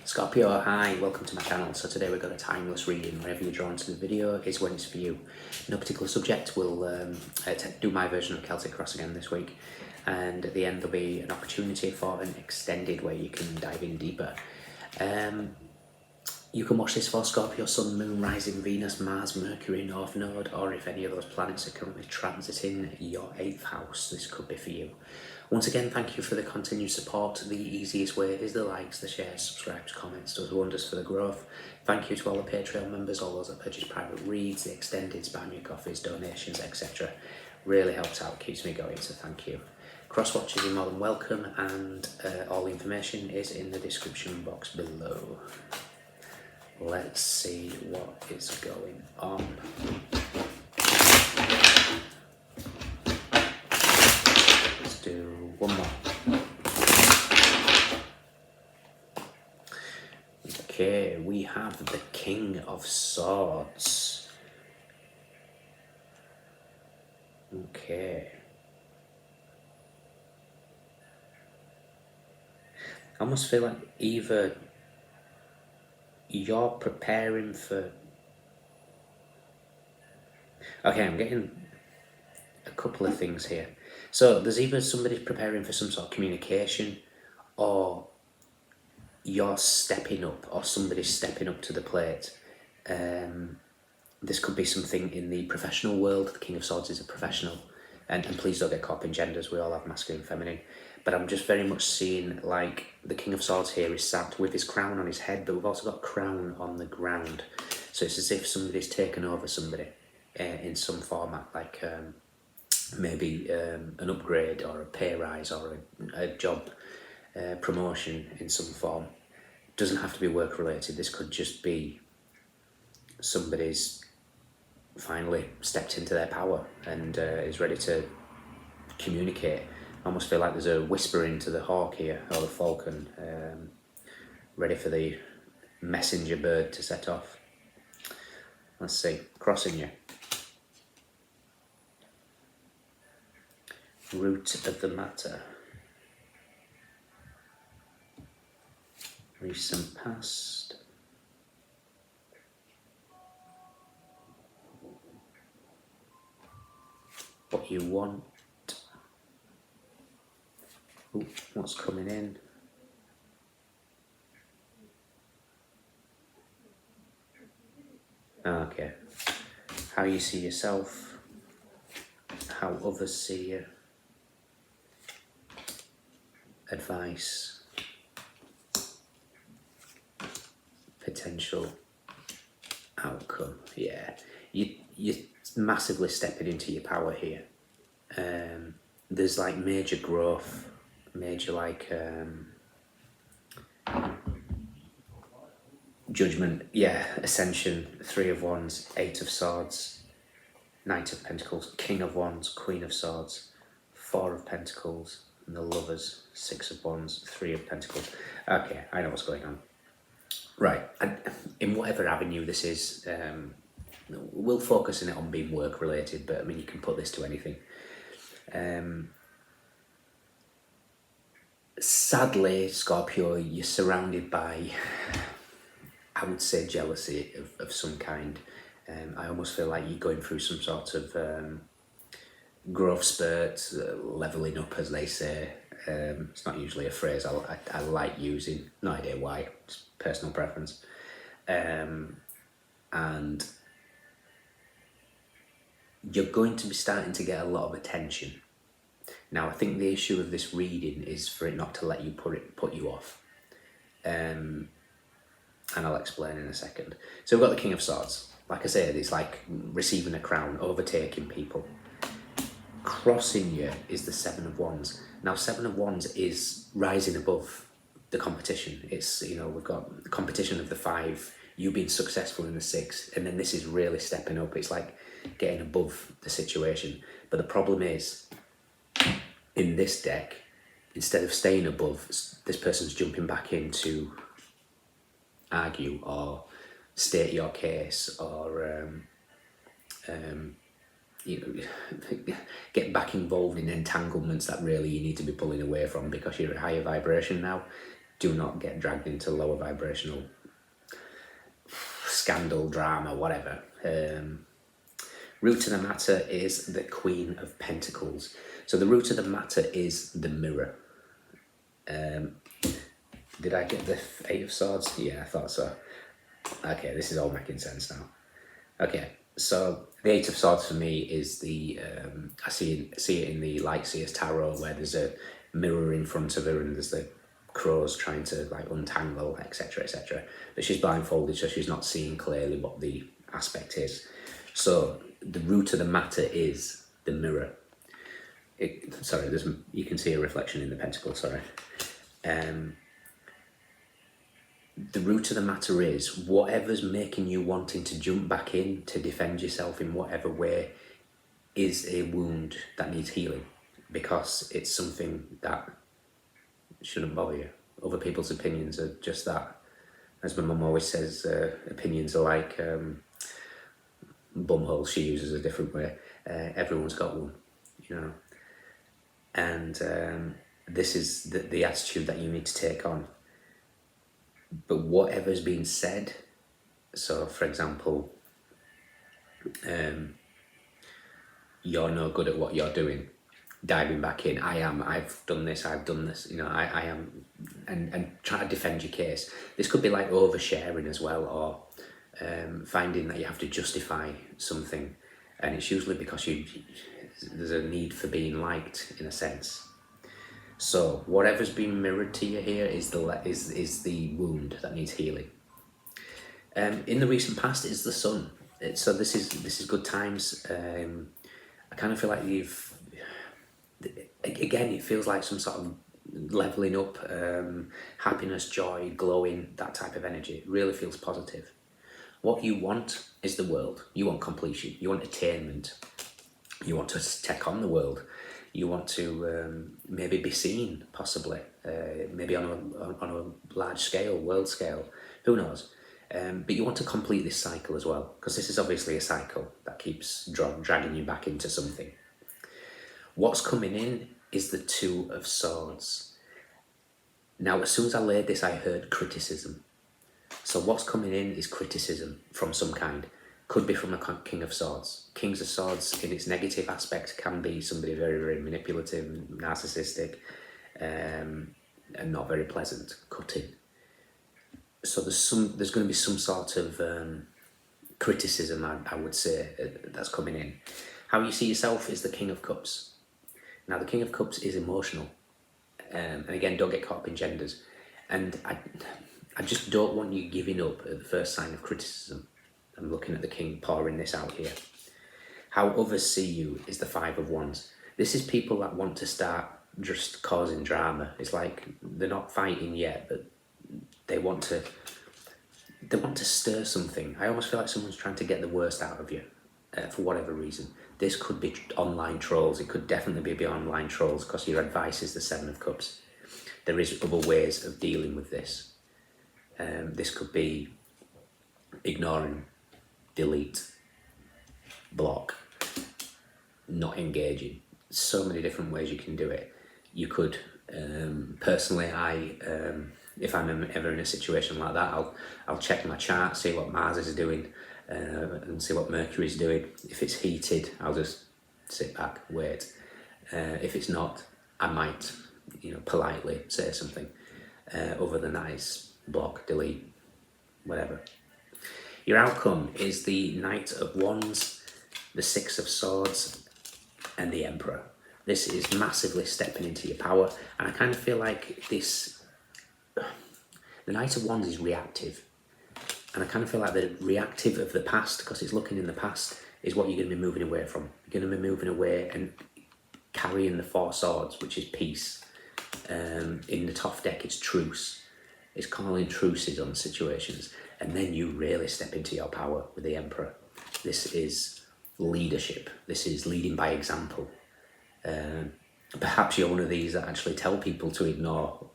Scorpio, hi, welcome to my channel. So today we've got a timeless reading. Whenever you're drawn to the video is when it's for you. No particular subject, we'll do my version of Celtic Cross again this week. And at the end there'll be an opportunity for an extended where you can dive in deeper. You can watch this for Scorpio, Sun, Moon, Rising, Venus, Mars, Mercury, North Node, or if any of those planets are currently transiting your 8th house, this could be for you. Once again, thank you for the continued support. The easiest way is the likes, the shares, subscribes, comments, does wonders for the growth. Thank you to all the Patreon members, all those that purchase private reads, the extendeds, buy me coffees, donations, etc. Really helps out, keeps me going, so thank you. Cross watchers are more than welcome, and all the information is in the description box below. Let's see what is going on. Let's do one more. Okay, we have the King of Swords. Okay. I almost feel like either you're preparing for... Okay, I'm getting a couple of things here. So there's either somebody preparing for some sort of communication, or you're stepping up, or somebody's stepping up to the plate. This could be something in the professional world. The King of Swords is a professional, and please don't get caught up in genders, we all have masculine and feminine. But I'm just very much seeing like the King of Swords here is sat with his crown on his head, but we've also got crown on the ground. So it's as if somebody's taken over somebody in some format, like maybe an upgrade or a pay rise or a job promotion in some form. Doesn't have to be work related. This could just be somebody's finally stepped into their power and is ready to communicate. I almost feel like there's a whispering to the hawk here, or the falcon, ready for the messenger bird to set off. Let's see, crossing you. Root of the matter. Recent past. What you want. Ooh, what's coming in? Okay. How you see yourself, how others see you. Advice. Potential outcome. Yeah. You're massively stepping into your power here. There's like major growth. Major like judgment, yeah, ascension, 3 of Wands, 8 of Swords, Knight of Pentacles, King of Wands, Queen of Swords, 4 of Pentacles, and the Lovers, 6 of Wands, 3 of Pentacles. Okay, I know what's going on. Right, and in whatever avenue this is, we'll focus on it on being work related, but I mean you can put this to anything. Sadly, Scorpio, you're surrounded by, I would say, jealousy of some kind. I almost feel like you're going through some sort of growth spurt, leveling up, as they say. It's not usually a phrase I like using, no idea why, it's personal preference. And you're going to be starting to get a lot of attention. Now, I think the issue of this reading is for it not to let you put you off. And I'll explain in a second. So we've got the King of Swords. Like I said, it's like receiving a crown, overtaking people. Crossing you is the 7 of Wands. Now, 7 of Wands is rising above the competition. It's, you know, we've got the competition of the 5, you being successful in the 6, and then this is really stepping up. It's like getting above the situation. But the problem is, in this deck, instead of staying above, this person's jumping back in to argue or state your case, or you know, get back involved in entanglements that really you need to be pulling away from because you're at higher vibration now. Do not get dragged into lower vibrational scandal, drama, whatever. Root of the matter is the Queen of Pentacles. So the root of the matter is the mirror. Did I get the Eight of Swords? Yeah, I thought so. Okay, this is all making sense now. Okay, so the Eight of Swords for me is the, I see it in the Light Seers Tarot, where there's a mirror in front of her and there's the crows trying to like untangle, etc, etc. But she's blindfolded, so she's not seeing clearly what the aspect is. So the root of the matter is the mirror. Sorry, you can see a reflection in the pentacle, sorry. The root of the matter is whatever's making you wanting to jump back in to defend yourself in whatever way is a wound that needs healing, because it's something that shouldn't bother you. Other people's opinions are just that. As my mum always says, opinions are like bumholes. She uses a different way. Everyone's got one, you know. And this is the attitude that you need to take on. But whatever's been said, so for example, you're no good at what you're doing, diving back in, I've done this, you know, I am, and try to defend your case. This could be like oversharing as well, or finding that you have to justify something, and it's usually because there's a need for being liked, in a sense. So whatever's been mirrored to you here is the wound that needs healing. In the recent past is the Sun. So this is good times. I kind of feel like again, it feels like some sort of leveling up, happiness, joy, glowing, that type of energy. It really feels positive. What you want is the world. You want completion. You want attainment. You want to take on the world. You want to maybe be seen, possibly, maybe on a large scale, world scale, who knows. But you want to complete this cycle as well, because this is obviously a cycle that keeps dragging you back into something. What's coming in is the Two of Swords. Now, as soon as I laid this, I heard criticism. So what's coming in is criticism from some kind. Could be from a King of Swords. Kings of Swords, in its negative aspect, can be somebody very, very manipulative, narcissistic, and not very pleasant, cutting. So there's going to be some sort of criticism, I would say, that's coming in. How you see yourself is the King of Cups. Now, the King of Cups is emotional, and again, don't get caught up in genders. And I just don't want you giving up at the first sign of criticism. I'm looking at the King pouring this out here. How others see you is the Five of Wands. This is people that want to start just causing drama. It's like they're not fighting yet, but they want to stir something. I almost feel like someone's trying to get the worst out of you for whatever reason. This could be online trolls. It could definitely be online trolls, because your advice is the Seven of Cups. There is other ways of dealing with this. This could be ignoring, delete, block, not engaging. So many different ways you can do it. You could, personally, if I'm ever in a situation like that, I'll check my chart, see what Mars is doing, and see what Mercury is doing. If it's heated, I'll just sit back, wait. If it's not, I might, politely say something. Other than that, it's block, delete, whatever. Your outcome is the Knight of Wands, the Six of Swords, and the Emperor. This is massively stepping into your power, and I kind of feel like the Knight of Wands is reactive, and I kind of feel like the reactive of the past, because it's looking in the past, is what you're going to be moving away from. You're going to be moving away and carrying the Four Swords, which is peace. In the top deck, it's truce. It's calling truces on situations, and then you really step into your power with the Emperor. This is leadership. This is leading by example. Perhaps you're one of these that actually tell people to ignore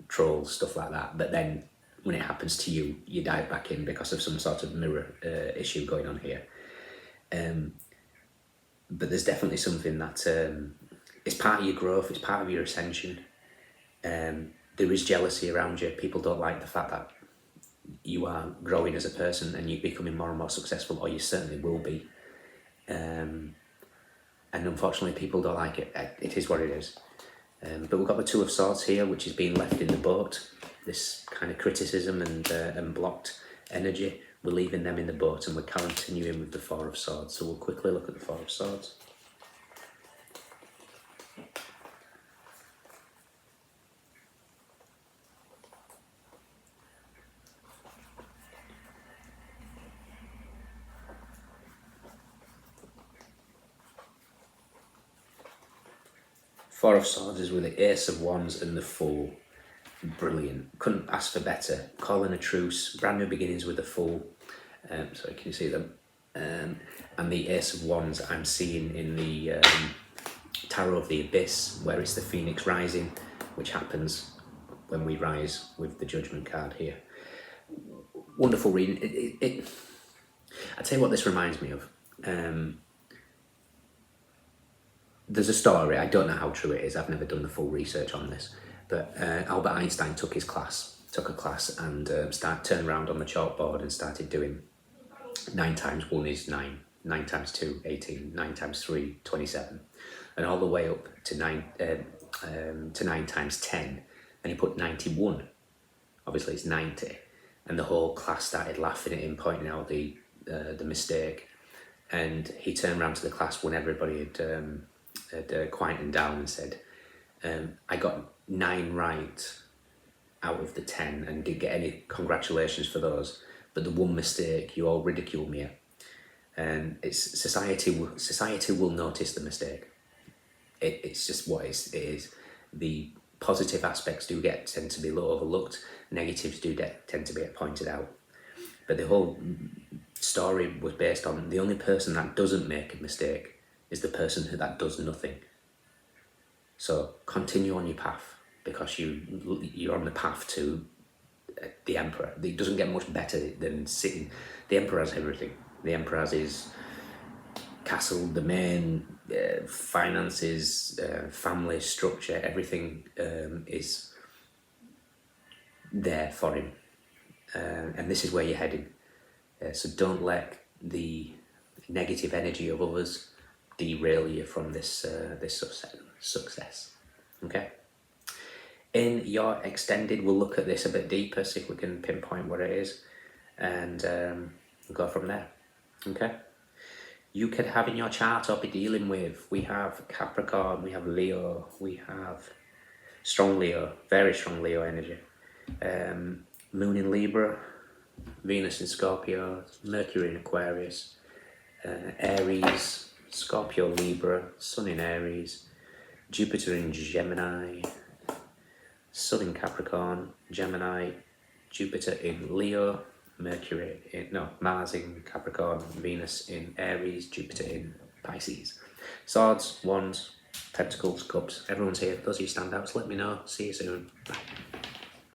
trolls, stuff like that, but then when it happens to you, you dive back in because of some sort of mirror issue going on here. But there's definitely something that it's part of your growth, it's part of your ascension. there is jealousy around you. People don't like the fact that you are growing as a person and you're becoming more and more successful, or you certainly will be. And unfortunately, people don't like it. It is what it is. But we've got the Two of Swords here, which is being left in the boat. This kind of criticism and blocked energy, we're leaving them in the boat, and we're continuing with the Four of Swords. So we'll quickly look at the Four of Swords. Four of Swords is with the Ace of Wands and the Fool. Brilliant. Couldn't ask for better. Calling a truce. Brand new beginnings with the Fool. Sorry, can you see them? And the Ace of Wands I'm seeing in the Tarot of the Abyss, where it's the Phoenix rising, which happens when we rise with the Judgment card here. Wonderful reading. I'll tell you what this reminds me of. There's a story, I don't know how true it is, I've never done the full research on this, but Albert Einstein took a class and turned around on the chalkboard and started doing 9 times 1 is 9, 9 times 2, 18, 9 times 3, 27, and all the way up to 9 times 10, and he put 91, obviously it's 90, and the whole class started laughing at him, pointing out the mistake, and he turned around to the class when everybody had quietened down and said, I got 9 right out of the 10 and didn't get any congratulations for those, but the one mistake you all ridiculed me at. And it's society will notice the mistake. It's just what it is. The positive aspects tend to be overlooked, negatives tend to be pointed out. But the whole story was based on the only person that doesn't make a mistake is the person that does nothing. So continue on your path, because you're on the path to the Emperor. It doesn't get much better than sitting. The Emperor has everything. The Emperor has his castle, domain, finances, family structure. Everything is there for him, and this is where you're heading. So don't let the negative energy of others derail you from this success. Okay. In your extended, we'll look at this a bit deeper, see if we can pinpoint what it is, and we'll go from there. Okay. You could have in your chart or be dealing with, we have Capricorn, we have Leo, we have strong Leo, very strong Leo energy, Moon in Libra, Venus in Scorpio, Mercury in Aquarius, Aries, Scorpio, Libra, Sun in Aries, Jupiter in Gemini, Sun in Capricorn, Gemini, Jupiter in Leo, Mars in Capricorn, Venus in Aries, Jupiter in Pisces. Swords, Wands, Pentacles, Cups, everyone's here. Those of you standouts, let me know. See you soon. Bye.